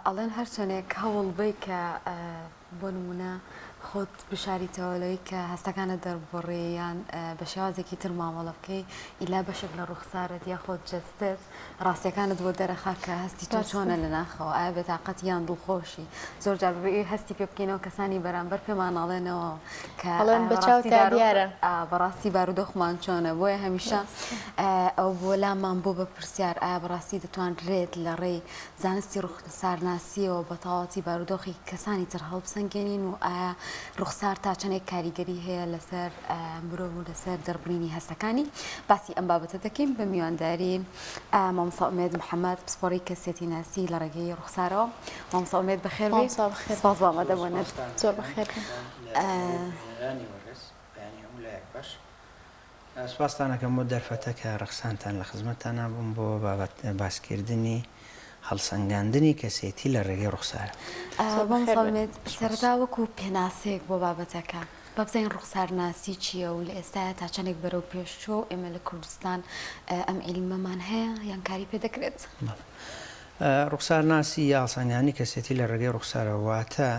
ئەڵێن هەرچەنێک هەوڵ بی کە بۆ نمونە خۆت بشاریتەوە لەوەی کە هەستەکانت دەربڕێیان بە شێوازێکی تر مامەڵە بکەی ئیلا بەشێک لە ڕوخسارت یا خۆت جەستت ڕاستیەکانت بۆ دەرەخا کە هەستی تۆ چۆنە لە ناخەوە ئایا بێتاقەت یان دڵخۆشی زۆر جار بێ هەستی پێ بکەینەوە کەسانی بەرامبەر پێمان ئاڵێنەوە کە بەڕاستی بارودۆخمان چۆنە بۆیە هەمیشە ئەو بۆ لامان بۆ بە پرسیار ئایا بەڕاستی دەتوانرێت لە ڕێی زانستی ڕوخسارناسیەوە بە تەواوەتی بارودۆخی کەسانی تر هەڵبسەنگێنین و ئایا ڕوخسار تا چەندێک کاریگەری هەیە لەسەر مرۆڤ و لەسەر دەربڕینی هەستەکانی باسی ئەم بابەتە دەکەین بە میوانداری مامۆستا ئومێد محەممەد پسپۆڕی کەسێتی ناسی لە ڕێگەی ڕوخسارەوە مامۆستا ئومێد بەخێر سپاس بۆ ئامادەبوونت زۆر بەخێر سپاستانەکەم بۆ دەرفەتە کە ڕخسانتان لە خزمەتتانە بووم بۆ بابەت باسکردنی هەڵسەنگاندنی کەسێتی لە ڕێگەی ڕوخسار سەرتا وەکو پێناسەیەک بۆ بابەتەکە بابزین ڕوخسارناسی چییە و لە ئێستاە تا چەندێک بەرەو پێشچۆ ئێمە لە کوردستان ئەم عیلمەمان هەیە یان کاری پێ دەکرێت ڕوخسارناسی یا هەڵسەنگاندنی کەسێتی لە ڕێگەی ڕوخسارەوەواتە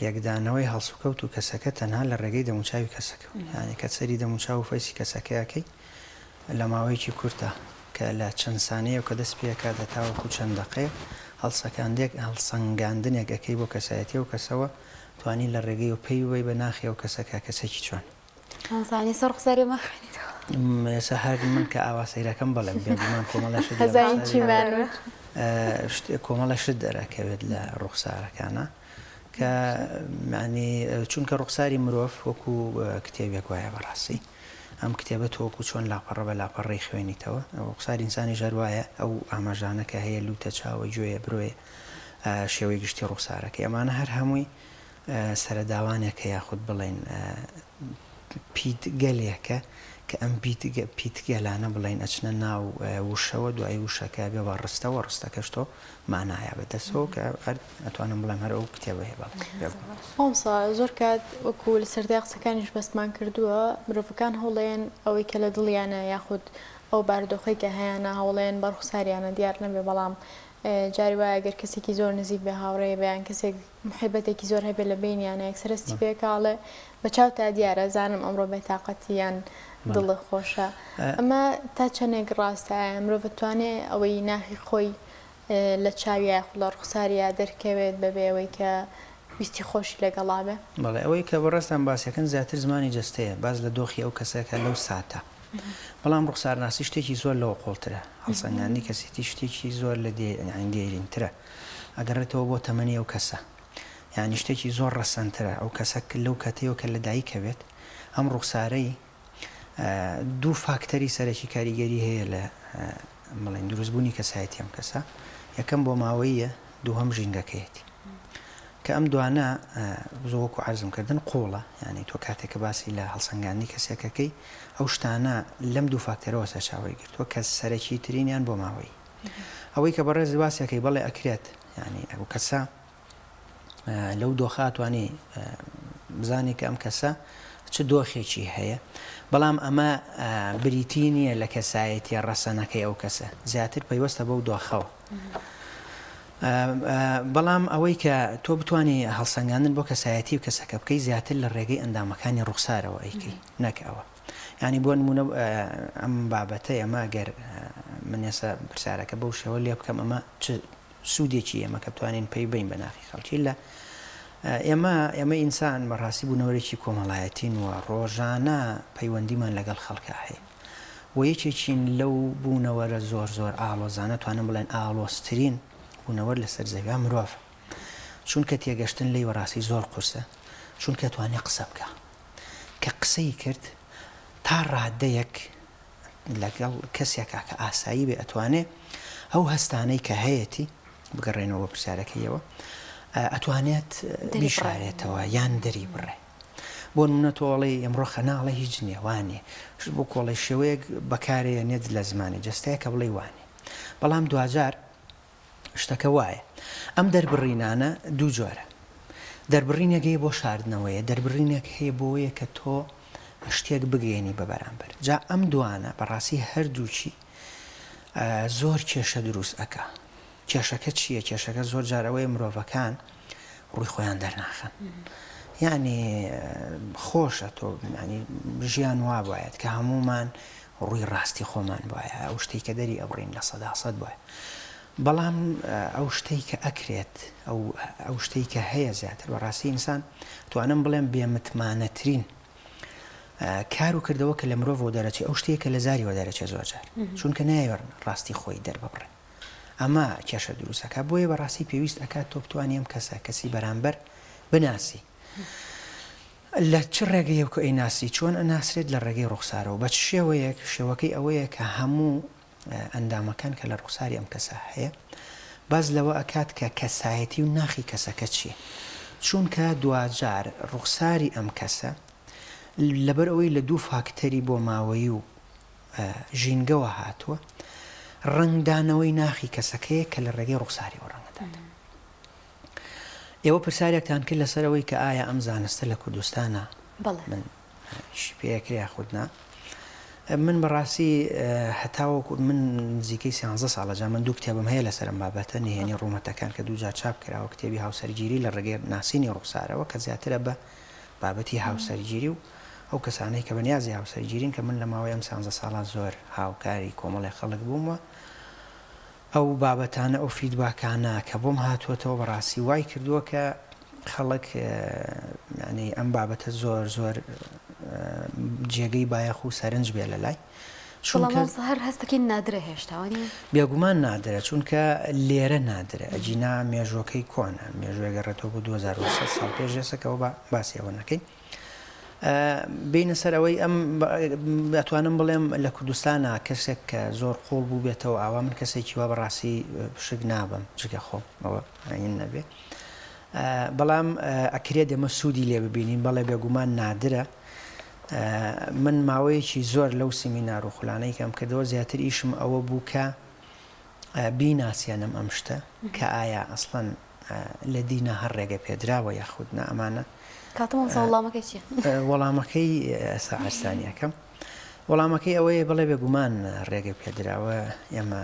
یەکدانەوەی هەڵسوکەوت و کەسەکە تەنها لە ڕێگەی دەموچاوی کەسەکە یعنی کە سەری دەموچاو و فەیسی کەسەکەیەکەی لە ماوەیەکی کورتە کە لە چەند سانەیە و کە دەست پێەکە دەتاوەکو چەند دەقەیە هەڵسەنگاندنێک ئەەکەی بۆ کەسایەتی و کەسەوە توانی لە ڕێگەی و پێی وی بە ناخی و کەسەکە کەسێکی چۆن ێسا هەر من کە ئاوا سەیرەکەم بەڵێ بێمان کۆمەڵە شت دەرەکەوێت لە ڕوخسارەکانە کە معنی چونکە ڕوخساری مرۆڤ وەکو کتێبێک وایە بەڕاستی ئەم کتێبە تۆکو چۆن لاپەڕە بە لاپەڕێی خوێنیتەوە ڕوخساری ئینسانی ژەروایە ئەو ئاماژانە کە هەیە لوتە چاوە گوێیە برۆیە شێوەی گشتی ڕوخسارەکە ئەمانە هەر هەمووی سەرداوانێکە یاخود بڵێن پیتگەلێکە کە ئەم پیتگەلانە بڵێن ئەچنە ناو وشەوە دوای وشەکە بێ بە ڕستەوە ڕستەکەش تۆ مانایە بەدەستەوە کە ئەتوانم بڵێم هەر ئەو کتێبە هەیە مامۆستا زۆر کات وەکو لە سەردای قسەکانیش بەستمان کردووە مرۆڤەکان هەوڵێن ئەوەی کە لە دڵیانە یاخود ئەو بارودۆخی کە هەیەە هەوڵێن بە ڕوخساریانە دیار نەبێ بەڵام جاری وایە گەر کەسێکی زۆر نزیک بە هاوڕێ بەیان کەسێک محیبەتێکی زۆر هەبێت لە بینیانە یەکسەرستی پێکاڵێ بە چاو تا دیارە زانم ئەمڕۆ بێتاقەتیان دڵی خۆشە ئەمە تا چەندێک ڕاستە مرۆڤ دەتوانێت ئەوەی ناخی خۆی لە چاویە لە ڕوخساریە دەرکەوێت بەبێ ئەوەی کە ویستی خۆشی لەگەڵا بێ بەڵێ ئەوەی کە بەڕێستان باسیەکەن زیاتر زمانی جەستەیە باز لە دۆخی ئەو کەسەکە لەو ساتە بەڵام ڕوخسارناسی شتێکی زۆر لەوە قۆڵترە هەڵسەنگاندنی کەسێتی شتێکی زۆر لە دیێرینترە ئەگەڕێتەوە بۆ تەمەنی ئەو کەسە یعنی شتێکی زۆر ڕەسەنترە ئەو کەسە لەو کاتەیەوە کە لە دایکەوێت ئەم ڕوخسارەی دوو فاکتەری سەرەکی کاریگەری هەیە لە بڵێن دروستبوونی کەسایەتی ئەم کەسە یەکەم بۆ ماوەیە دووهەم ژینگەکەیەتی کە ئەم دوانە زۆوەکو عەرزمکردن قوڵە یعنی تۆ کاتێککە باسی لە هەڵسەنگاندنی کەسێکەکەی ئەو شتانە لەم دوو فاکتەرەوە سەرچاوی گرتووە کە سەرەکی ترینیان بۆ ماوەی ئەوەی کە بەڕێز باسیەکەی بەڵێ ئەکرێت ینی ئەو کەسە لەو دۆخاتوانی بزانی کە ئەم کەسە چ دۆخێکی هەیە بەڵام ئەمە بریتی نییە لە کەسایەتی ڕەسەنەکەی ئەو کەسە زیاتر پەیوەستە بەو دۆخەوە بەڵام ئەوەی کە تۆ بتانی هەڵسەنگاندن بۆ کەسایەتی و کەسەکە بکەی زیاتر لە ڕێگەی ئەندامەکانی ڕوخسارەوە ئەیکەی نەکەوە ینی بۆ نمونە ئەم بابەتە ئەمە گەر من ێستا پرسیارەکە بەو شێوە لێ بکەم ئەمە چ سوودێکی ئێمە کە بتوانین پێی بین بە ناخی خەڵکی لە ئێمە ئینسان بەڕاستی بوونەوەرێکی کۆمەڵایەتین وە ڕۆژانە پەیوەندیمان لەگەڵ خەڵکە هەیە و یەکێکین لەو بوونەوەرە زۆر زۆر ئاڵۆزانە توانم بڵێن ئاڵۆزترین بوونەوەر لەسەر زەویا مرۆڤ چونکە تێگەشتن لێی وەڕاستی زۆر قورسە چونکە توانێ قسە بکە کە قسەی کرد تا ڕادەیەک لەگەڵ کەسێکا کە ئاسایی بێ ئەتوانێ ئەو هەستانەی کە هەیەی بگەڕێنەوە پرسیارەکەیەوە ئەتوانێت بیشارێتەوە یان دەری بڕێ بۆ نمونە تۆڵی ئەمڕۆ خەناڵە هیچ نییە وانێ بۆ کۆڵی شێوەیەک بەکارەیە نێت لە زمانی جەستەیە کە بڵێ وانێ بەڵام دوجار شتەکە وایە ئەم دەربڕینانە دوو جۆرە دەربڕینێکەیە بۆ شاردنەوەیە دەربڕینێک هەیە بۆیە کە تۆ شتێک بگەێنی بە بەرامبەر جا ئەم دوانە بەڕاستی هەردووچی زۆر کێشە دروست ئەکا کێشەکە چییە؟ کێشەکە زۆر جارەوەی مرۆڤەکان ڕووی خۆیان دەرناخن. یعنی خۆشە تۆ ژیان وا بایەت کە هەمومان ڕووی ڕاستی خۆمان وایە، ئەو شتەی کە دەری ئەبڕین لە 100% وایە. بەڵام ئەو شتەی کە ئەکرێت ئەو شتەی کە هەیە زیاتر بەڕاستی ئینسان توانم بڵێم بێمتمانەترین کار و کردەوە کە لە مرۆڤەوە دەرەچێت ئەو شتەیە کە لە زاریەوە دەرەچێت زۆرجار، چونکە نایوێت ڕاستی خۆی دەرببڕێ. ئەمە کێشە دروستەکە، بۆیە بەڕاستی پێویست ئەکات تۆ بتوانێ ئەم کەسی بەرامبەر بناسی. لە چ ڕێگەیە کە ئەیناسی؟ چۆن ئەناسرێت لە ڕێگەی ڕوخسارەوە بە شێوەیەک، شێوەکەی ئەوەیە کە هەموو ئەندامەکان کە لە ڕوخساری ئەم کەسە هەیە باز لەوە ئەکات کە کەسایەتی و ناخی کەسەکە چیە، چونکە دوجار ڕوخساری ئەم کەسە لەبەر ئەوەی لە دوو فاکتەری بۆ ماوەی و ژینگەوە هاتووە، ڕنگدانەوەی ناخی کەسەکەیە کە لە ڕێگەی ڕوخساریەوە ڕەنگدات. ئێوە پرسیارێکتان کرد لەسەرەوەی کە ئایا ئەم زانستە لە کوردستانە من پێکریا خودنا. من بەڕاستی هەتاوەکو من نزیکەی 13 ساڵەجا من دوو کتێبم هەیە لەسەرم بابەتە نهێنی ڕوومەتەکان کە دووجار چاپ کراوە، کتێبی هاوسەرگیری لە ڕێگەی ناسینی ڕوخسارەوە کە زیاترە بە بابەتی هاوسەرگیری و ئەو کەسانەی کە بەنیازی هاوسەرگیرین کە من لە ماوەی ئەم 13 ساڵان زۆر هاوکاری کۆمەڵی خەڵک بوومەوە. ئەو بابەتانە ئەو فیدباکانە کە بۆم هاتووەتەوە بەڕاستی وای کردووە کە خەڵک ئەم بابەتە زۆر زۆر جێگەی بایەخ و سەرنج بێ لە لای هەر هەستەکەی نادرە هێشتاوەنی بێگومان نادرە، چونکە لێرە نادرە ئەجینا مێژوەکەی کۆنە، مێژوێ گەڕێتەوە بۆ 2000 ساڵ پێش ێسەکەەوە باسی ئەوە نەکەین. بینە سەر ئەوەی ئەم ئەتوانم بڵێم لە کوردستانە کەسێک کە زۆر قوڵ بوو بێتەوە ئاوا من کەسێکی وا بەڕاستی شک نابم جگە خۆم ئەوە ئاین نەبێ، بەڵام ئەکرێت ئێمە سوودی لێ ببینین، بەڵێ بێگومان نادرە. من ماوەیەکی زۆر لەو سیمینار و خولانەی کەم کردەوە زیاتر ئیشم ئەوە بوو کە بیناسیێنم ئەم شتە کە ئایا ئەسڵەن لە دینە هەر ڕێگە پێدراوە یاخودنا ئەمانە. کاتەوە وەڵامەکەی چیە؟ وەڵامەکەی ئەستانیەکەم وەڵامەکەی ئەوەیە بڵێ بێگومان ڕێگە پێدراوە. ئێمە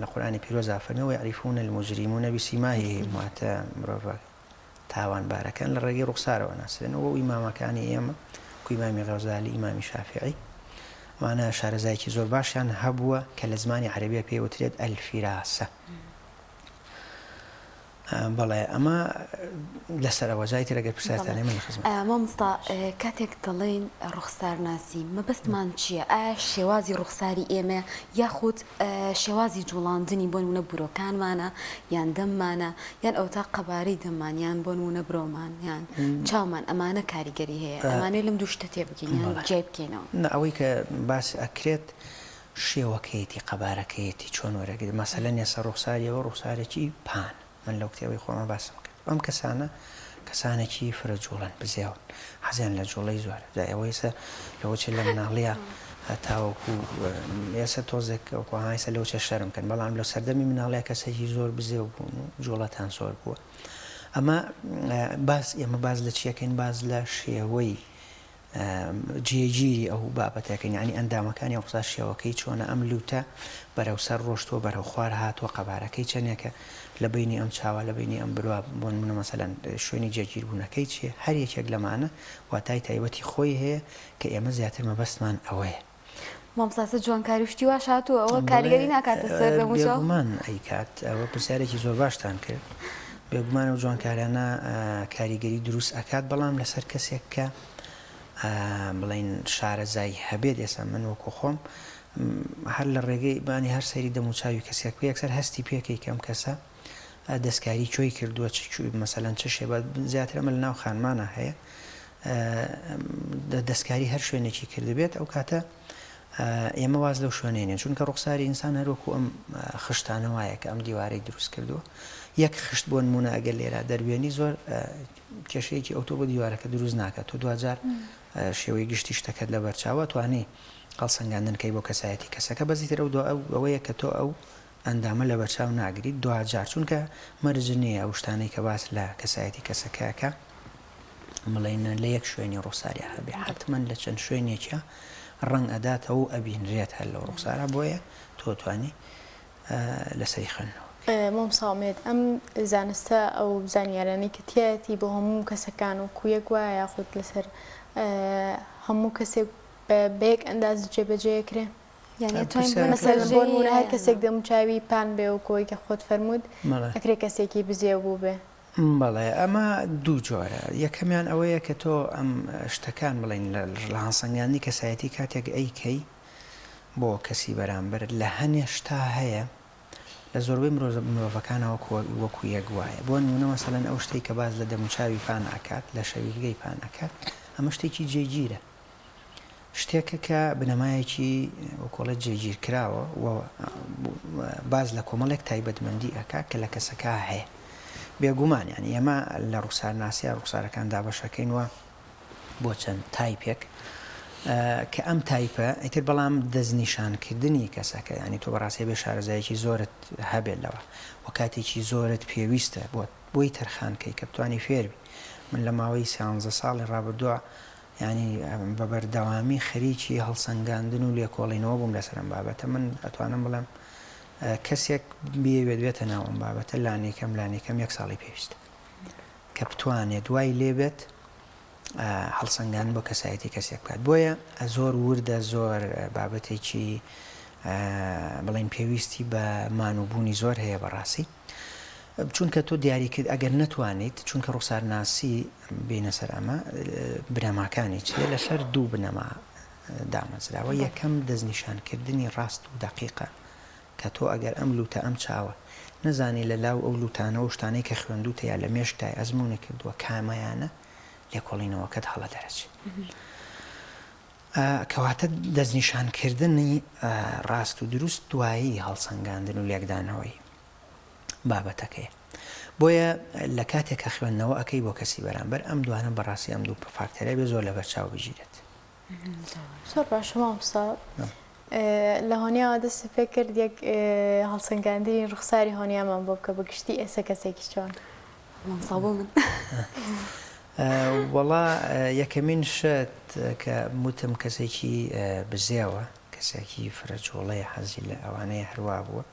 لە قورئانی پیرۆزا فەرمێوە یعریفون المجریمون بسیماهیم، واتە مرۆڤ تاوانبارەکان لە ڕێگەی ڕوخسارەوە ناسرێنەوە. و ئیمامەکانی ئێمە ئیمامی غەزالی، ئیمامی شافعی، وانە شارەزایکی زۆر باشیان هەبووە کە لە زمانی عەرەبیە پێوترێت ئەلفیراسە. بەڵێ ئەمە لەسەرەوە جایتر ئەگەر پرسیارتانێ من لە خزمەت. مامۆستا کاتێک دەڵێن ڕوخسارناسی مەبەستمان چییە؟ ئایا شێوازی ڕوخساری ئێمە یاخود شێوازی جوڵاندنی بۆ نمونە بورۆکانمانە یان دەممانە یان ئەو تا قەبارەی دەممان یان بۆ نمونە برۆمان یان چاومان، ئەمانە کاریگەری هەیە، ئەمانەیە لەم دوو شتە تێبگەین یان جێ بکەینەوە. ئەوەی کە باس ئەکرێت شێوەکەیەتی قەبارەکەیەتی چۆن وەرەگرێت. مەسەلەن ێستا ڕوخساریەوە ڕوخسارێکی پان، من لەو کتێبەی خۆمە باسم کرد. ئەم کەسانە کەسانێکی فرە جوڵن بزیاون، حەزیان لە جوڵەی زۆرە. ئەوە ئێستا لەوەچێ لە مناڵەیە تاوەکو ئێستا تۆزێک ئەوهایسە لەوچە شەرم کەن، بەڵام لە سەردەمی مناڵەیە کەسێکی زۆر بزێو بوون و جوڵەتان زۆر بووە. ئەمە ئێمە باز لە چیەکەین؟ باز لە شێوەی جێگیری ئەو بابەتەکەین، ینی ئەندامەکانی ڕوخسار شێوەکەی چۆنە ئەم لوتە بەرەو سەر ڕۆشتووە بەرەو خوار هاتووە، قەبارەکەی چەندێکە لە بینی ئەم چاوە لە بینی ئەم برووە بۆ نمونە مەسەلەن شوێنی جێگیربوونەکەی چیە؟ هەر یەکێک لەمانە واتای تایبەتی خۆی هەیە کە ئێمە زیاتر مەبەستمان ئەوەیە. مامۆستا جوانکاری شتی واش هاتووە ئەوە کاریگەری ناکاتە سەر دەموچاو؟ بێگومان ئەیکات. ئەوە پرسیارێکی زۆر باشتان کرد. بێگومان و جوانکارانە کاریگەری دروست ئەکات، بەڵام لەسەر کەسێک کە بڵین شارەزای هەبێت. ئێستا من وەکو خۆم هەر لە ڕێگەی بانی هەر سەیری دەموچاوی کەسێک پێ یەکسەر هەستی پێکەی کەم کەسە دەستکاری چۆی کردووە مەسەلەن چ شێ زیاتر ئەمە لە ناو خانمانە هەیە دەستکاری هەر شوێنێکی کردبێت. ئەو کاتە ئێمە واز لەو شوێنێنێن، چونکە ڕوخساری ئینسان هەروەکو ئەم خشتانە وایە کە ئەم دیوارەی دروست کردووە. یەک خشت بۆ نمونە ئەگەر لێرە دەروێنی زۆر کێشەیەکی ئەوتۆ بۆ دیوارەکە دروست ناکات. تۆ دوجار شێوەی گشتی شتەکەت لە بەرچاوە توانی هەڵسەنگاندنکەی بۆ کەسایەتی کەسەکە بەزیتر ئەوەیە کە تۆ ئەو ئەندامە لە بەرچاو ناگریت دوجار، چونکە مەرج نییە ئەو شتانەی کە باس لە کەسایەتی کەسەکەکە بڵێن لە یەک شوێنی ڕوخساری هەبێ، حتمما لە چەند شوێنێکە ڕەنگ ئەداتەوە و ئەبینرێت هەر لەو ڕوخسارە، بۆیە تۆ توانی لەسەری خوێندنەوە. مامساڵمێت ئەم زانستە ئەو زانیارانی کە تایەتی بۆ هەموو کەسەکان و کویەک وایە یاخود لەسەر هەموو کەسێک بە یەک ئەنداز جێبەجێکرێ یعنی مەسەلەن بۆ نمونە هەر کەسێک دەموچاوی پان بێ و کۆی کە خۆت فەرموود ئەکرێ کەسێکی بزیێ بوو بێ. بەڵێ ئەمە دوو جۆرە، یەکەمیان ئەوەیە کە تۆ ئەم شتەکان بڵین لە هەڵسەنگاندنی کەسایەتی کاتێک ئەیکەی بۆ کەسی بەرامبەر لە هەنێشتا هەیە لە زۆربەی مرۆڤەکانەوە وەکو یەک وایە. بۆ نمونە مەسەلەن ئەو شتێک کە باز لە دەموچاوی پان ئەکات لە شەویلگەی پان ئەکات، ئەمە شتێکی جێگیرە، شتێکە کە بنەمایەکی وەکۆڵە جێگیر کراوە و باز لە کۆمەڵێک تایبەتمەندی ئەکات کە لە کەسەکە هەیە. بێگومان یعنی ئێمە لە ڕوخسارناسیە ڕوخسارەکان دابەشەکەینەوە بۆ چەند تایپێک کە ئەم تایپە ئیتر بەڵام دەستنیشانکردنی کەسەکە، ینی تۆ بەڕاستی بێ شارەزایەکی زۆرت هەبێت لەوە و کاتێکی زۆرت پێویستە بۆی تەرخانکەی کە بتوانانی فێربی. من لە ماوەی 13 ساڵی ڕابردووە ینی بە بەردەوامی خەریکی هەڵسەنگاندن و لێکۆڵینەوە بووم لەسەرم بابەتە. من ئەتوانم بڵێم کەسێک بێوێت ناوم بابەتە لانێکەم 1 ساڵی پێویستە کە بتوانێت دوای لێبێت هەڵسەنگان بۆ کەسایەتی کەسێک بکات. بۆیە زۆر وردە، زۆر بابەتێکی بڵین پێویستی بە مانوبوونی زۆر هەیە بەڕاستی، چونکە تۆ دیاری کرد ئەگەر نەتوانیت، چونکە ڕوخسارناسی بینە سەر ئەمە بنەماکانی چیە لەسەر دوو بنەما دامەزراوە. یەکەم دەستنیشانکردنی ڕاست و دەقیقە کە تۆ ئەگەر ئەم لوتە ئەم چاوە نەزانی لە لاو ئەو لوتانە و شتانەی کە خوێندوتە یا لە مێشتای ئەزمونی کردووە کامەیانە لێکۆڵینەوەکەت هەڵە دەرەچێت. کەواتە دەستنیشانکردنی ڕاست و دروست دوایی هەڵسەنگاندن و لێکدانەوەی بابەتەکەیە. بۆیە لە کاتێک کە خوێندنەوە ئەەکەی بۆ کەسی بەرامبەر ئەم دوانە بەڕاستی ئەم دوو فاکتەرە بێ زۆر لە بەرچاو بگیرێت. زۆر باش مامۆستا لە هۆنیاوە دەستی پێ کرد یەک هەڵسەنگاندنی ڕوخساری هۆنیامان بۆ بکە بە گشتی ئێستا کەسێکی چۆن مامۆستا بۆ من وەڵا یەکەمین شت کە وتم کەسێکی بزێوە، کەسێکی فرەجۆڵەیە حەزی لە ئەوانەیە هەروە بووە.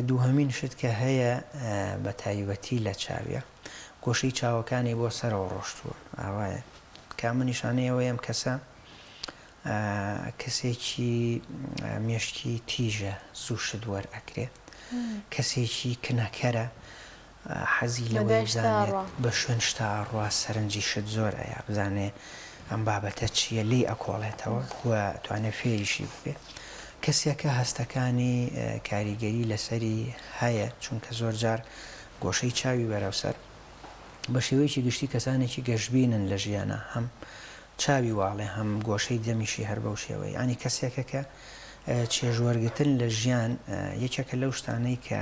دووهەمین شت کە هەیە بە تایبەتی لە چاویە گۆشەی چاوەکانی بۆ سەرەوە ڕۆشتووە ئاوایە، کامە نیشانەیەوە ئەم کەسە کەسێکی مێشکی تیژە زوو شت وەرئەکرێت، کەسێکی کنەکەرە حەزی لەوەی بزانێت بە شوێن شتا ئاڕوا سەرنجی شت زۆر ئەیە بزانێ ئەم بابەتە چییە لێی ئەکۆڵێتەوە و توانێت فێریشی ببێ. کەسێکە هەستەکانی کاریگەری لەسەری هەیە، چونکە زۆر جار گۆشەی چاوی بەرەوسەر بە شێوەیەکی گشتی کەسانێکی گەشتبینن لە ژیانە، هەم چاوی واڵێ هەم گۆشەی دەمیشی هەر بەو شێوەی. ینی کەسێکە کە چێژوەرگتن لە ژیان یەکێکە لەو شتانەی کە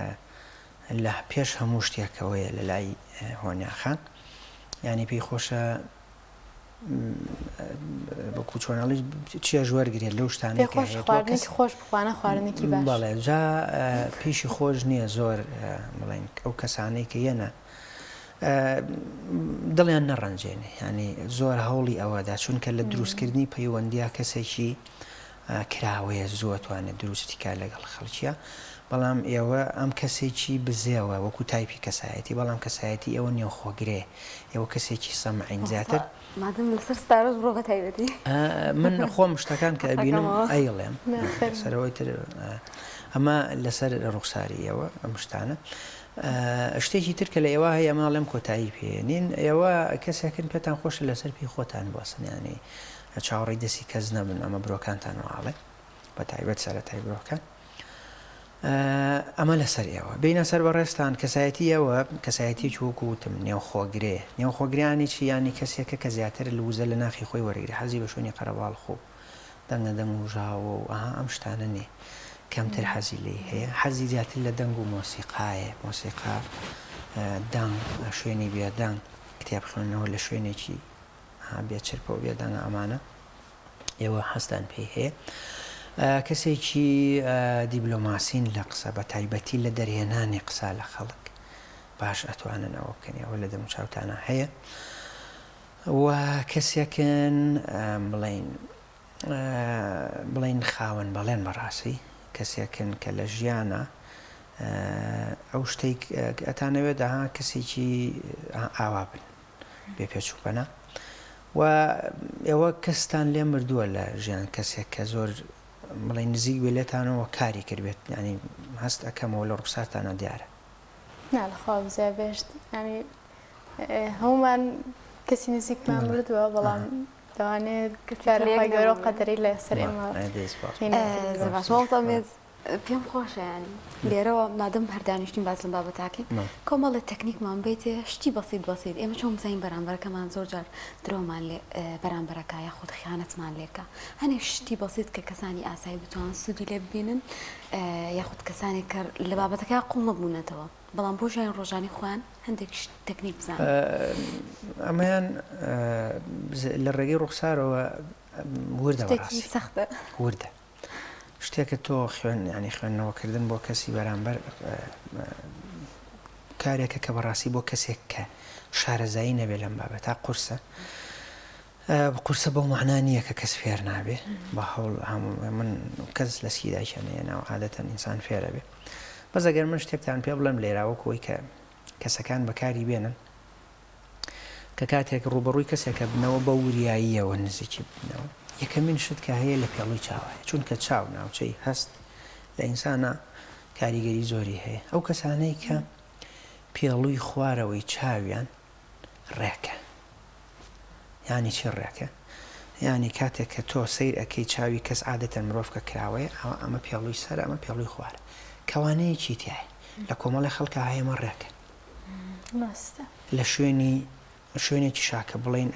لە پێش هەموو شتێکەوەیە لە لای هۆنیاخان، ینی پێی خۆشە بەکو چۆناڵی چێژوەرگێت لەو شتانەی خۆش بخوانە خواردنێکی باش. بەڵێ جا پێشی خۆش نییە زۆر بڵین ئەو کەسانەی کە یەنە دڵیان نەڕەنجێنێ، ینی زۆر هەوڵی ئەوەدا، چونکە لە دروستکردنی پەیوەندیا کەسێکی کراوەیە زۆر توانێت دروستیکە لەگەڵ خەڵکیە. بەڵام ئێوە ئەم کەسێکی بزێوە وەکو تایپی کەسایەتی، بەڵام کەسایەتی ئێوە نێوخۆگرێ، ئێوە کەسێکی سەمعین زیاتر مادەم لەسەر ستارۆژ بڕۆ بە تایبەتی من خۆم شتەکان کە ئەبینم ئەیڵێم سەرەوەی تر ئەمە لەسەر ڕوخساری ئێوە ئەم شتانە. شتێکی تر کە لە ئێوە هەیە ماڵێم کۆتایی پێێنین، ئێوە کەسێکن پێتان خۆشە لەسەر پێی خۆتان باسنیانی چاوەڕێی دەستی کەس نەبن، ئەمە برۆکانتان واڵێ بە تایبەت سەرەتای برۆکان. ئەمە لەسەر ئێوە بینە سەر بەڕێستان کەسایەتی ئەوە کەسایەتی وەکوتم نێوخۆگرێ. نێوخۆگریانی چی؟ ینی کەسێکە کە زیاتر لوزە لە ناخی خۆی وەرگری، حەزی بە شوێنی قەرەباڵ خۆ دەنگە دەنگ و ژاوە و ئەم شتانە نێ، کەمتر حەزی لێ هەیە. حەزی زیاتر لە دەنگ و مۆسیقایە، مۆسیقا دەنگ شوێنی بێدەنگ، کتێب خوێندنەوە لە شوێنێکی بێچرپە و بێدەنگ ئەمانە ئێوە هەستان پێی هەیە. کەسێکی دیبلۆماسین لە قسە بە تایبەتی لە دەرهێنانی قسە لە خەڵک باش ئەتوانن ئەوە بکەنەوە لە دەموچاوتانە هەیە. و کەسێکن بڵین خاوەن بەڵێن بەڕاستی، کەسێکن کە لە ژیانە ئەو شتێک ئەتانەوێت داها کەسێکی ئاوا بن بێ پێچووپەنە و ئێوە کەستان لێ مردووە لە ژیان کەسێک کە زۆر بڵێ نزیک بێ لێتانەوە کاری کردبێت ینی هەست ئەەکەمەوە لە ڕوخسارتانە دیارە ناڵخوا بزای بێشت ینی هەمومان کەسی نزیکمان مردووە بەڵام دەوانێت گەورە قەدەری لە سەر ئێمە پێم خۆشە ینی لێرەوە مادەم هەردانیشتین باز لەم بابەتاکەین کۆمەڵی تەکنیکمان بێتێ شتی بەسیت بەسیت ئێمە چۆن بزانین بەرامبەرەکەمان زۆر جار درۆمان بەرامبەرەکە یاخود خیانەتمان لێکە هەنێک شتی بەسیت کە کەسانی ئاسایی بتوان سوودی لێ ببینن یاخود کەسانی کە لە بابەتەکە قوڵ نەبوونەتەوە بەڵام بۆ ژیان ڕۆژانی خۆیان هەندێک تەکنیک بزانن ئەمەیان لە ڕێگەی ڕوخسارەوە وردە بەڕاستی سەختە وردە شتێکە تۆ ینی خوێندنەوەکردن بۆ کەسی بەرامبەر کارێکە کە بەڕاستی بۆ کەسێک کە شارەزایی نەبێت لەم بابەت تا قورسە قورسە بەو مەعنا نییە کە کەس فێر نابێ بە هەوڵ من کەس لە سیدایشانەیە ناو عادەتەن ئینسان فێرە بێ بەس ئەگەر من شتێکتان پێ بڵێم لێراوەکەوەی کە کەسەکان بەکاری بێنن کە کاتێک ڕوبەڕووی کەسێکە بنەوە بە وریاییەوە نزیکی بنەوە یەکەمین شت کە هەیە لە پێڵی چاوایە چونکە چاو ناوچەی هەست لە ئینسانە کاریگەری زۆری هەیە ئەو کەسانەی کە پێڵووی خوارەوەی چاویان ڕێکە ینی چی ڕێکە ینی کاتێک کە تۆ سیر ئەەکەی چاوی کەس عادەتەن مرۆڤکە کراوەیە ئەمە پێڵووی سەر ئەمە پێڵووی خوارە کەوانەیەکی تایە لە کۆمەڵی خەڵکە هەیەمە ڕێکە لە شوێنێکی شاکە بڵین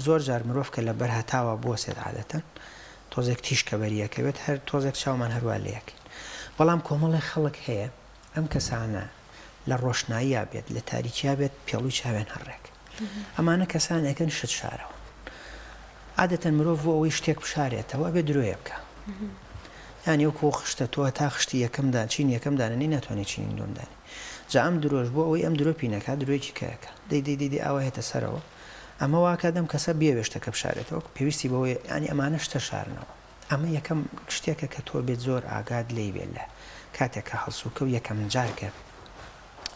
زۆر جار مرۆڤ کە لە بەر هەتاوە بۆسێت عادەتەن تۆزێک تیشکە بەریەکەوێت هەر تۆزێک چاومان هەروە لەیەکەین بەڵام کۆمەڵی خەڵک هەیە ئەم کەسانە لە ڕۆشناییە بێت لە تاریکیا بێت پێڵووی چاوێن هەڕێک ئەمانە کەسانێکن شت شارەوە عادەتەن مرۆڤ بۆ ئەوەی شتێک بشارێتەوە بێ درۆیە بکە ینی وەکو خشتە تۆ تا خشتی یەکەمدا چین یەکەمداننی ناتوانێت چینی دومدانی جا ئەم درۆژ بۆ ئەوەی ئەم درۆ پینەکە درۆیکی کەیەکە دەیدەی ئاوا هێتە سەرەوە ئەمە واکە دەم کەسە بێوێشتەکە بشارێتەوە پێویستی بەوەی ینی ئەمانە شتە شارنەوە ئەمە یەکەم شتێکە کە تۆ بێت زۆر ئاگاد لێی بێت لە کاتێک کە هەڵسوکە و یەکەم جارکە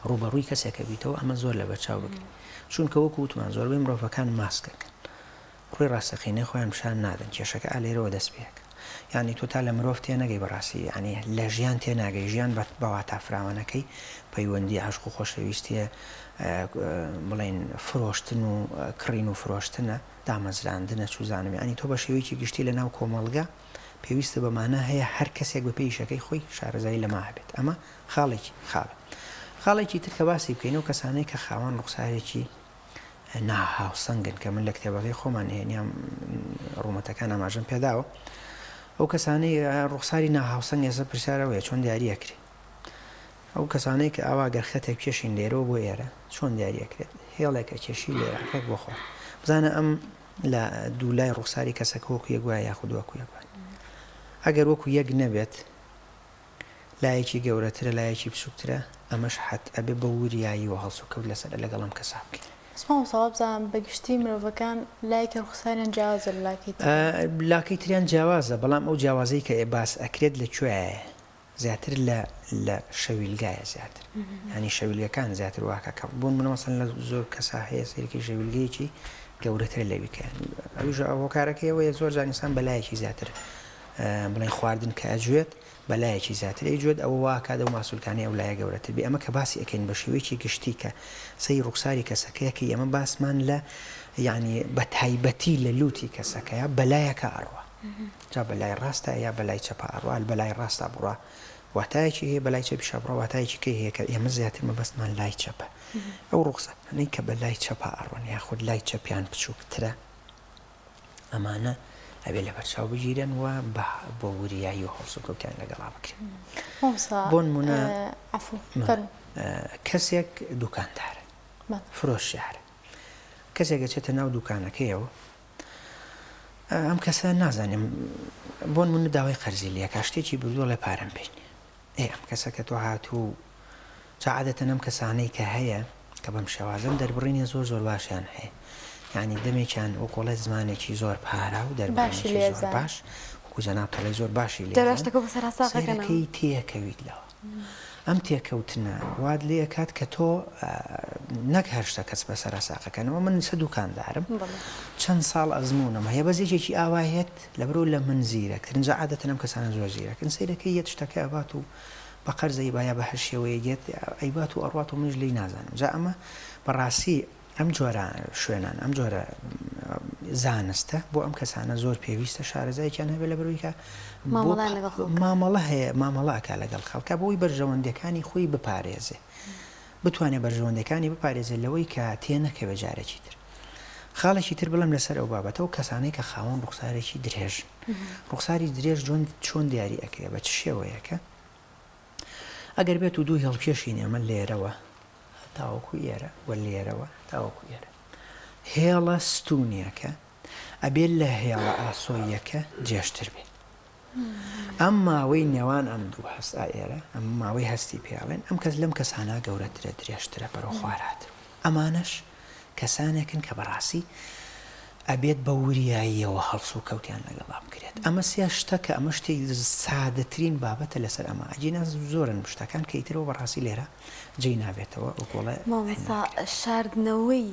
ڕوبەڕووی کەسێکە بیتەوە ئەمە زۆر لە بەرچاو بگرین چونکە وەکو وتمان زۆربەی مرۆڤەکان ماسکەکەن ڕووی ڕاستەقینەی خۆیان پیشان نادەن کێشەکە ئالێرەوە دەست پێەکە ینی تۆ تا لە مرۆڤ تێ نەگەی بەڕاستی ینی لە ژیان تێ ناگەی ژیان بەوا تافراوانەکەی پەیوەندی عاشق و خۆشەویستیە بڵین فرۆشتن و کڕین و فرۆشتنە دامەزراندنە چوزانم ینی تۆ بە شێوەیەکی گشتی لە ناو کۆمەڵگا پێویستە بەمانە هەیە هەر کەسێک بە پێیشەکەی خۆی شارەزایی لەما هەبێت ئەمە خاڵێکی تر کە باسی بکەینەوە کەسانەی کە خاوەن ڕوخسارێکی ناهاوسەنگن کە من لە کتێبەکەی خۆمان هێنیام ڕوومەتەکان ئاماژەم پێداوە ئەو کەسانەی ڕوخساری ناهاوسەنگ ێستا پرسیارەوەیە چۆن دیاریەکرێت ئەو کەسانەی کە ئاوا گەر خەتێک کێشین لێرەوە بۆ ئێرە چۆن دیاریەکرێت هێڵێکە کێشی لێرەکەک بۆ خۆ بزانە ئەم لە دوولای ڕوخساری کەسەکە وەکو یەکوایە یاخود وەکو یەکوان ئەگەر وەکو یەک نەبێت لایەکی گەورەترە لایەکی بچووکترە ئەمەش حەت ئەبێ بە وریایی و هەڵسو کەوت لەسەر لەگەڵم کەسا بکەین ساڵ بزانم بەگشتی مرۆڤەکان لایکە ڕوخساریان جیاوازە لە لاکەی تریان جیاوازە بەڵام ئەو جیاوازەی کە باس ئەکرێت لەکوێیە زیاتر لە شەویلگایە زیاتر ینی شەویلگەکان زیاتر واکە کە بوون منەوەسن لە زۆر کەسا هەیە سەرکی شەویلگەیەکی گەورەتر لەویکەیان ئەویژ هۆکارەکەیەوەیە زۆر جانیسان بەلایەکی زیاتر بڵێن خواردن کە ئەجوێت بەلایەکی زیاتر ئەیجوێت ئەوە واکات و ماسوولکانی ئەو لایە گەورەتر بێ ئەمە کە باسی ئەەکەین بە شێوەیەکی گشتی کە سەی ڕوخساری کەسەکەیەکی ئەمە باسمان لە یعنی بە تایبەتی لە لوتی کەسەکەیە بەلایەکە ئەڕوە جا بەلای ڕاستە یا بەلای چەپە ئەڕوا بەلای ڕاستە بڕوا واتایەکی هەیە بەلای چەپی شەبڕە واتایەکی کەی هەیە کە ئێمە زیاتر مەبەستمان لای چەپە ئەو ڕوخسانەی کە بەلای چەپە ئەڕوان یاخود لای چەپیان بچووکترە ئەمانە ئەبێ لە بەرچاو بگیرن و بۆ وریایی و هەڵسوکەوتیان لەگەڵا بکرێن بۆ نمونە کەسێک دوکاندارە فرۆشیارە کەسێکە چێتە ناو دوکانەکەیەوە ئەم کەسە نازانیم بۆ نمونە داوای قەرزی لە کاشتێکی بردووە لە پارەم بینی ئەم کەسەکە تۆ هاتوو عادەتەن ئەم کەسانەی کە هەیە کە بەم شێوازەم دەربڕینی زۆر باشیان هەیە ینی دەمێکیان وەکۆڵێت زمانێکی زۆر پارا و دەرباشی زۆر باش وەکو جەناب تەڵێ زۆر باشی لێ دەراشتەکە بەسەر ساقەکەی تێکەویت لەوە ئەم تێکەوتنە واد لێ کات کە تۆ نەک هەشتا کەس بەسەر ساقەکەنەوە من سە دوکاندارم چەند ساڵ ئەزمونم هەیە بەزێکێکی ئاوایەت لە بەرەو لە من زیرەکتر اینجا عادەتەنم کەسانە زۆر زیرەکن سیرەکەی یەت شتەکە ئەبات و بە قەرزەی باە بە هەر شێوەیەگێت ئەیبات و ئەڕات و منش لی نازانم جا ئەمە بەڕاستی ئەم جۆرە شوێنان ئەم جۆرە زانستە بۆ ئەم کەسانە زۆر پێویستە شارەزایکیان هەبێ لە بەرەوەیکە مامەڵە هەیە مامەڵاکە لەگەڵ خەڵکە بۆی بەرژەوەندەکانی خۆی بپارێزێ بتوانێت بەرژەوەندەکانی بپارێزێت لەوەی کە تێنەکە بە جارێکی تر خاڵێکی تر بڵم لەسەر ئەو بابەتەوە کەسانەی کە خاوەن ڕوخسارێکی درێژ ڕوخساری درێژ چۆن دیاری ئەەکەیە بە چ شێوەیەکە ئەگەر بێت و دوو هێڵکێشین ئێمە لێرەوە تاوەکو ئێرە وە لێرەوە تاوەکو ئێرە هێڵە ستونیەکە ئەبێت لە هێڵە ئاسۆیەکە جێشتر بێت ئەم ماوەی نێوان ئەم دوو هەستا ئێرە ئەم ماوەی هەستی پێڵێن ئەم کەس لەم کەسانە گەورەترە درێژترە بەرەو خوارات ئەمانەش کەسانێکن کە بەڕاستی ئەبێت بە وریاییەوە هەڵسو و کەوتیان لەگەڵا بکرێت ئەمە سێ شتەکە ئەمە شتێک سادەترین بابەتە لەسەر ئەمە ئەجینا زۆرن شتەکان کە ئیترەوە بەڕاستی لێرە جێی نابێتەوە وەکۆڵە شاردنەوەی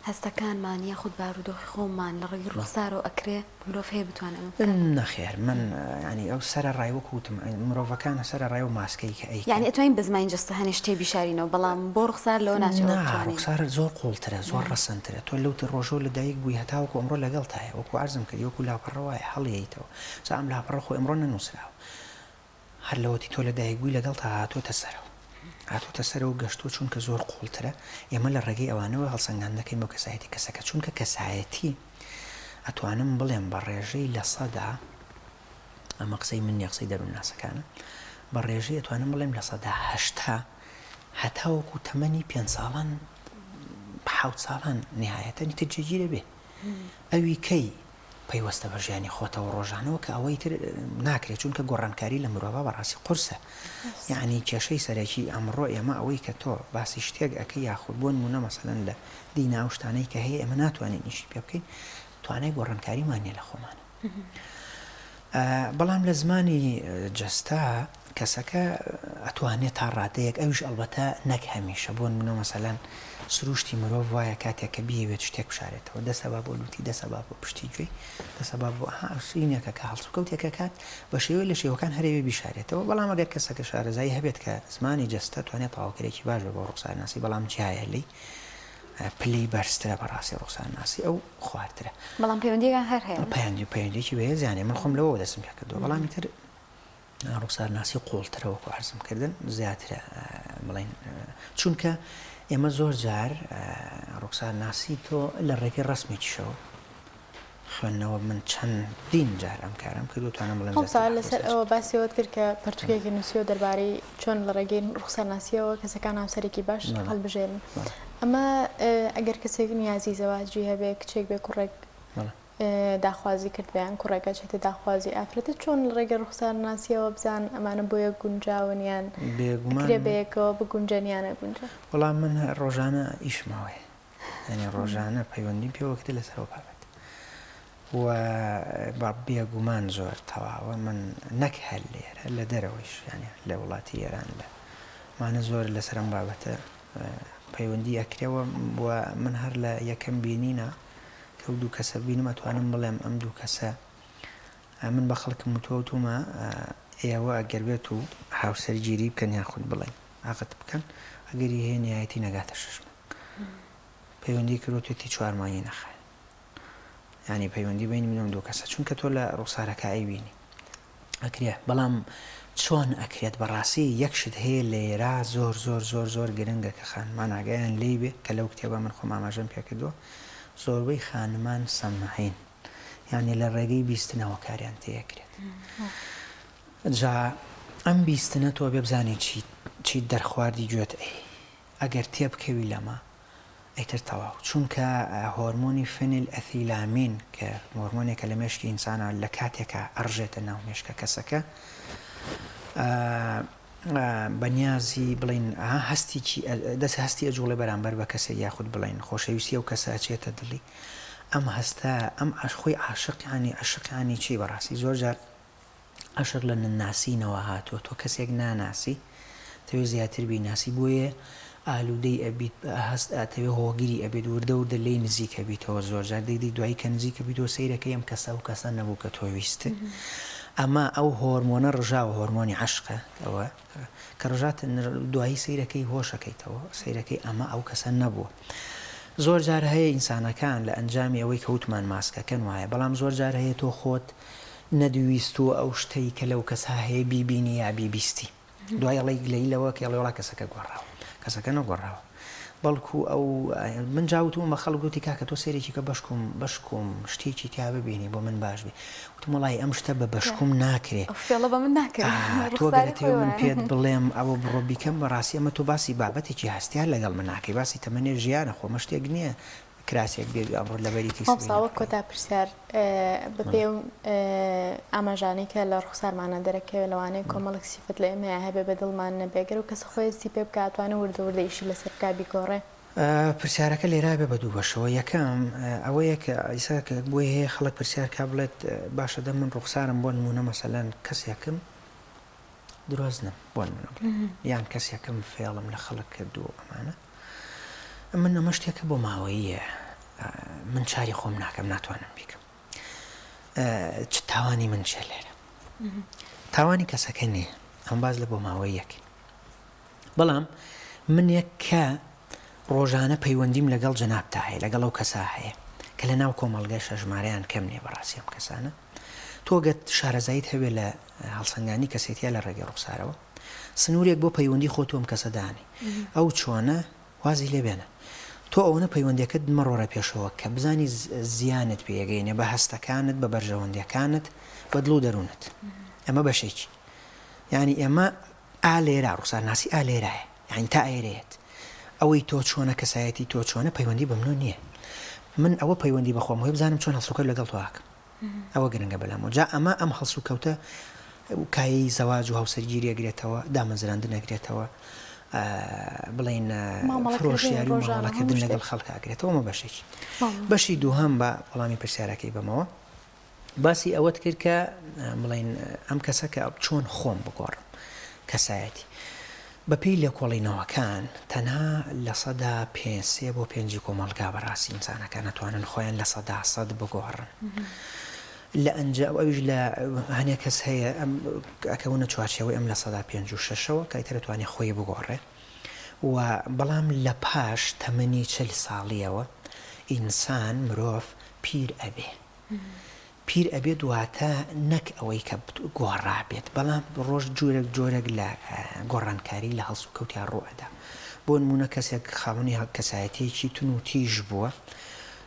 هەستەکانمان یاخود بارودۆخی خۆمان لە ڕێگی ڕوخسارەوە ئەکرێ مرۆڤ هەیە بتوانێت نەخێر من ینی ئەو سەر ڕایوەکوتم مرۆڤەکانە سەر ڕای و ماسکەی کە ئەی یعنی ئەتوانین بە زمانی جەستە هەنێ شتێ بیشارینەوە بەڵام بۆ ڕوخسار لەوە ناچێت ڕوخسار زۆر قوڵترە زۆر ڕەسەنترە تۆ لەوتە ڕۆژۆ لە دایک بووی هەتاوەکو ئەمڕۆ لەگەڵ تایە وەکو ئارزم کردی وەکو لاپەڕەوەی هەڵیەیتەوە جا ئەم لاپەڕە خۆی ئەمڕۆ نەنووسراوە هەر لەوەتی تۆ لە دایک بووی لەگەڵ تا هاتۆتە سەرەوە هاتوتە سەرەوە گەشتۆ چونکە زۆر قوڵترە ئێمە لە ڕێگەی ئەوانەوە هەڵسەنگان دەکەین بۆ کەسایەتی کەسەکە چونکە کەسایەتی ئەتوانم بڵێم بە ڕێژەی لە سەدا ئەمە قسەی من نیە قسەی دەروون ناسەکانە بە ڕێژەی ئەتوانم بڵێم لە سەدا هەشتا هەتاوەکو تەمەنی 5 ساڵان 7 ساڵان نهایەتەنی تر جێگیرە بێ ئەوی کەی پەیوەستە بە ژیانی خۆتەوە ڕۆژانەوە کە ئەوەی تر ناکرێت چونکە گۆڕانکاری لە مرۆڤ بەڕاستی قورسە یعنی کێشەی سەرەکی ئەمڕۆ ئێمە ئەوەی کە تۆ باسی شتێک ئەەکەی یاخود بۆ نمونە مەسەلەن لە دینا و شتانەی کە هەیە ئێمە ناتوانین نیشی پێ بکەین توانای گۆڕانکاریمانە لە خۆمانە بەڵام لە زمانی جەستا کەسەکە ئەتوانێت تا ڕادەیەک ئەوش ئەلبەتە نەک هەمیشە بۆ نمونە مەسەلەن سروشتی مرۆڤ وایە کاتێک کە بیەوێت شتێک بشارێتەوە دەسەبا بۆ لوتی دەسەبا بۆ پشتی گوێی دەسەبا بۆ سوینێکە کە هەڵسوکەوتێکە کات بە شێوەی لە شێوەکان هەرێوێ بیشارێتەوە بەڵام ئەگەر کەسەکە شارەزایی هەبێت کە زمانی جەستە توانێت تاواکرێکی باش بۆ ڕوخسارناسی بەڵام جیایە لی پلی بەرزترە بەڕاستی ڕوخسارناسی ئەو خواردترە بەڵام پەیوەندیەکان هەر هەیە پەیوەندێکی بەیە زیانێ من خۆم لەوە دەستم پێ کردووە بەڵامی تر ڕوخسارناسی قوڵترەوەکو عەرزمکردن زیاترە بڵێن چونکە ئێمە زۆر جار ڕوخسارناسی تۆ لە ڕێگەی ڕسمێکیشەوە خوێندنەوە من چەندین جار ئەم کارم کردو توانم بڵێم لەسەر ئەوە باسیەوەت کرد کە پەرتوکێکی نووسیەوە دەربارەی چۆن لە ڕێگەی ڕوخسارناسیەوە کەسەکان هاوسەرێکی باش هەڵبژێرن ئەمە ئەگەر کەسێک نیازی زەواجی هەبێ کچێک بێ کوڕێک داخوازی کردیان کوڕێکە چێتە داخوازی ئافرەتە چۆن لە ڕێگە ڕوخسارناسیەوە بزان ئەمانە بۆیە گونجاونیان بێگومان بەیەکەوە بگونجێنیانە گونجە وەڵام من ڕۆژانە ئیشماوەیە یعنی ڕۆژانە پەیوەندیم پێوەکتە لەسەرەوە بابێت و بێگومان زۆر تەواوە من نەک هەر لێرە لە دەرەوەیش ینی لە وڵاتی ئێران لە مانە زۆر لەسەرم بابەتە پەیوەندی ئەکرێەوە بووە من هەر لە یەکەم بینینە کە دوو کەسە بینم ئەتوانم بڵێم ئەم دوو کەسە من بە خەڵکم وتووەتومە ئێوە ئەگەر بێت و هاوسەرگیری بکەن یاخود بڵێن ئاقت بکەن ئەگەری هەیە نهایەتی نەگاتە 6 پەیوەندی کردوێتی 4 مانگی نەخە ینی پەیوەندی بینی منم دوو کەسە چونکە تۆ لە ڕوخسارەکە ئەیبینی ئەکرێ بەڵام چۆن ئەکرێت بەڕاستی یەکشت هەیە لێرا زۆر زۆر زۆر زۆر گرنگە کە خانمان ئاگایان لێ بێ کە لەو کتێبە من خۆم ئاماژەم پێ کردووە زۆربەی خانمان سەماحین یعنی لە ڕێگەی بیستنەوە کاریان تێکرێت جا ئەم بیستنە تۆ بێ بزانێت چی دەرخواردی گوێت ئەگەر تێبکەوی لەمە ئەیتر تەواو چونکە هۆرمۆنی فنیل ئەثیلامین کە هۆرمۆنێکە لە مێشکی ئینسانە لە کاتێکە ئەڕژێتە ناو مێشکە کەسەکە بەنیازی بڵین دەست هەستی ئەجوڵێ بەرامبەر بە کەسە یاخود بڵین خۆشەویستی و کەسە ئەچێتە دڵی ئەم هەستە ئەم خۆی عاشقانی عشقانی چی بەڕاستی زۆر جار عشق لە نناسینەوە هاتووە تۆ کەسێک ناناسی تەوێ زیاتر بیناسی بۆیە ئالوودەی ئەبیت هەست ئاتەوێ هۆگیری ئەبێت وردە وردە لی نزیکە بیتەوە زۆر جار دەیدی دوایی کە نزیکە بیتەوە سەیرەکەی ئەم کەسە و کەسە نەبوو کە تۆ ویستە ئەمە ئەو هۆرمۆنە ڕژاوە هۆرمۆنی عەشقە ئەوە کە ڕژات دوایی سەیرەکەی هۆشەکەیتەوە سەیرەکەی ئەمە ئەو کەسە نەبووە زۆر جار هەیە ئینسانەکان لە ئەنجامی ئەوەی کەوتمان ماسکەکەن وایە بەڵام زۆر جار هەیە تۆ خۆت نەدویستوە ئەو شتەی کە لەو کەسا هەیە بیبینی یا بیبیستی دوای ئەڵی گلەیلەوە کە ئەڵێ وڵا کەسەکە گۆڕاوە کەسەکە نەگۆڕاوە بەڵکو ئەو من جاوتومە خەڵگوتی کاکە تۆ سێرێکی کە بەشکم شتێکی تیا ببینی بۆ من باش بێ وتم وڵی ئەم شتە بە بەشکم ناکرێت فێڵە بە من ناکرێت تۆگەتەوە من پێت بڵێم ئەوە بڕۆ بیکەم بەڕاستی ئەمە تۆ باسی بابەتێکی هەستیار لەگەڵ من ناکەی باسی تەمەنێ ژیانە خۆمە شتێک نییە کراسێک بێ ئەمڕۆ لەبەریتی مامۆستا کۆتا پرسیار بە پێ ئاماژانەی کە لە ڕوخسارمانە دەرەکەوێت لەوانەیە کۆمەڵک سیفەت لە ئێمە هەبێ بە دڵمان نەبێگەر و کەس خۆیستی پێ بکاتوانە وردە وردەیشی لەسەر کابی گۆڕێ پرسیارەکە لێرا بێ بە دوو بەشەوە یەکەم ئەوەیە کە ئیسا کە بۆی هەیە خەڵک پرسیار کا بڵێت باشە دە من ڕوخسارم بۆ نمونە مەسەلەن کەسێکم درۆزنم بۆ نمونە یان کەسێکم فێڵم لە خەڵک کردووە ئەمانە من ئەمە شتێکە بۆ ماوەیە من چاری خۆم ناکەم ناتوانم بیکەم چ تاوانی من چێ لێرە تاوانی کەسەکە نییە ئەم باز لە بۆ ماوەی یەک بەڵام منێک کە ڕۆژانە پەیوەندیم لەگەڵ جەنابتا هەیە لەگەڵ ئەو کەسا هەیە کە لە ناو کۆمەڵگای شەژمارەیان کەم نییە بەڕاستی ئەم کەسانە تۆگەت شارەزایت هەوێ لە هەڵسەنگانی کەسێتیا لە ڕێگەی ڕوخسارەوە سنوورێک بۆ پەیوەندی خۆتۆم کەسەدانی ئەو چۆنە وازی لێبێنە تۆ ئەوەنە پەیوەندەکەت مەڕۆرە پێشەوە کە بزانی زیانت پێگەینێ بە هەستەکانت بە بەرژەوەندەکانت بە دڵ و دەروونت ئەمە بەشێکی یعنی ئێمە ئالێرا ڕوخسارناسی ئالێرایە یعنی تا ئێرەیەت ئەوەی تۆ چۆنە کەسایەتی تۆ چۆنە پەیوەندی بە منۆ نییە من ئەوە پەیوەندی بەخۆم هۆی بزانم چۆن هەڵسوکەوت لەگەڵ تۆکەم ئەوە گرنگە بەلامەوە جا ئەمە ئەم هەڵسوکەوتە کایی زەواج و هاوسەرگیری ئەگرێتەوە دامەزراندن ئەگرێتەوە بڵین فرۆشیاری و ماڵەکردن لەگەڵ خەڵک ئاگرێتەوە ئەمە بەشێکی بەشی دووهەم بە وەڵامی پرسیارەکەی بەمەوە باسی ئەوەت کرد کە بڵین ئەم کەسە کە چۆن خۆم بگۆڕم کەسایەتی بەپێی لێکۆڵینەوەکان تەنها لە سەدا پێ بۆ 5 کۆمەڵگا بەڕاستی ئینسانەکان نەتوانن خۆیان لە سەد بگۆڕن لە ئەنجا ئەویش لە هەنێک کەس هەیە ئەکەونە چوارچێوەی ئەم لە سەدا 56ەوە کە ئیتر دەتوانێت خۆی بگۆڕێ و بەڵام لە پاش تەمەنی 40 ساڵیەوە ئینسان مرۆڤ پیر ئەبێ پیر ئەبێ دواتە نەک ئەوەی کە گۆڕا بێت بەڵام ڕۆژ جۆرێک لە گۆڕانکاری لە هەڵسو کەوتیان ڕوئەدا بۆ نمونە کەسێک خاوەنی کەسایەتێکی تون و تیژ بووە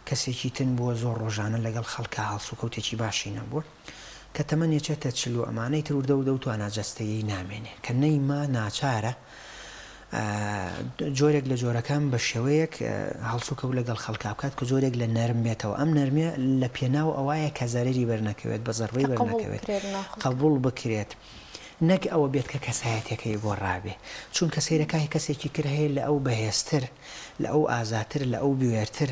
کەسێکی تن بووە زۆر ڕۆژانە لەگەڵ خەڵکە هەڵسو کەوتێکی باشی نەبووە کە تەمەنێچێتە 40 ئەمانەی تر وردە و توانە جەستەیەی نامێنێ کە نەیما ناچارە جۆرێک لە جۆرەکان بە شێوەیەک هەڵسوکەوت لەگەڵ خەڵکا بکات کە جۆرێک لە نەرم بێتەوە ئەم نەرمێ لە پێناو ئەوایە کە زەرری بەرنەکەوێت بە زەربەی بەرنەکەوێت قبول بکرێت نەک ئەوە بێت کە کەسایەتەکەی گۆڕابێ چونکە سەیرەکەی کەسێکی کرد هەیە لە ئەو بەهێزتر لە ئەو ئازاتر لە ئەو بوێرتر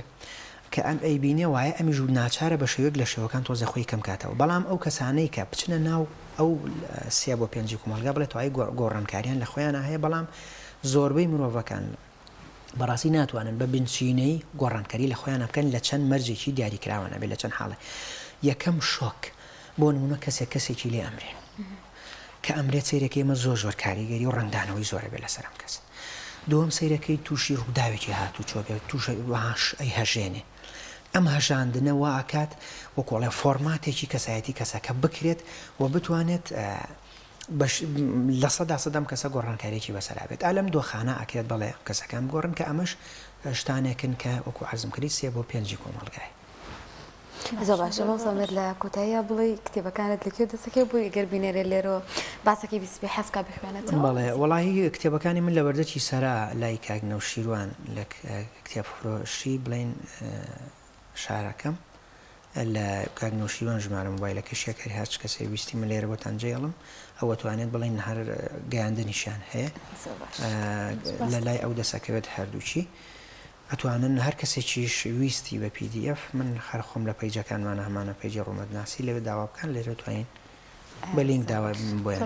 کە ئەم ئەیبینێ وایە ئەمیژ ناچارە بە شێوەیەک لە شێوەکان تۆزە خۆی کەم کاتەوە بەڵام ئەو کەسانەی کە بچنە ناو ئەو 3 بۆ 5 کۆمەڵگا بڵێت وای گۆڕانکاریان لە خۆیان هەیە بەڵام زۆربەی مرۆڤەکان بەڕاستی ناتوانن بە بنچینەی گۆڕانکاری لە خۆیان بکەن لە چەند مەرجێکی دیاریکراوانە بێت لە چەند حاڵێ یەکەم شۆک بۆ نمونە کەسێکی لێ ئەمرێ کە ئەمرێت سەیرەکەی ئێمە زۆر کاریگەری و ڕنگدانەوەی زۆرە بێت لەسەر ئەم کەس دووەم سەیرەکەی تووشی ڕووداوێکی هاتوو چۆبێت تووشە ئەی هەژێنێ ئەم هەژاندنە وا ئاکات وەکۆڵێ فۆرماتێکی کەسایەتی کەسەکە بکرێت و بتوانێت لە سەدام کەسە گۆڕانکارێکی بەسەرابێت ئالەم دۆخانە ئاکرێت بەڵێ کەسەکان گۆڕن کە ئەمەش شتانێکن کە وەکو عەرزم کردی 3 بۆ 5 کۆمەڵگای زۆر باشە بەڵام لە کۆتاییە بڵێ کتێبەکانت لەکوێ دەسەکەی بووی گەر بینێرە لێرە باسەکەی بیسبی حەزکا بخوێنێتەوە بەڵێ وەڵاهی کتێبەکانی من لە بەردەچی سەرا لای کاگنە و شیروان لە کتێب فرۆشی بڵین شارەکەم لە کاگنە و شیروان ژمارە مۆبایلەکە شێکەری هاچ کەسێ ویستی من لێرە بۆتان جێڵم ئەوە توانێت بڵین هەر گەیاندنیشان هەیە لە لای ئەو دەسەکەوێت هەردووچی ئەتوانن هەر کەسێکیش ویستی بە PDF من خەرخۆم لە پەیجەکانمانە هەمانە پەیجی ڕوومەتناسی لەوێ داوا بکەن لێرە توانین بەلینک داوا بۆیان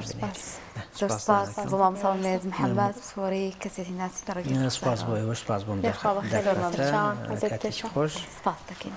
زۆر سپاس بۆ مامۆستا مێرد محەممەد سۆری کەسێتی ناسی لە ڕێگەی سپاس بۆ ئێوە سپاس بۆم خۆش سپاس دەکەین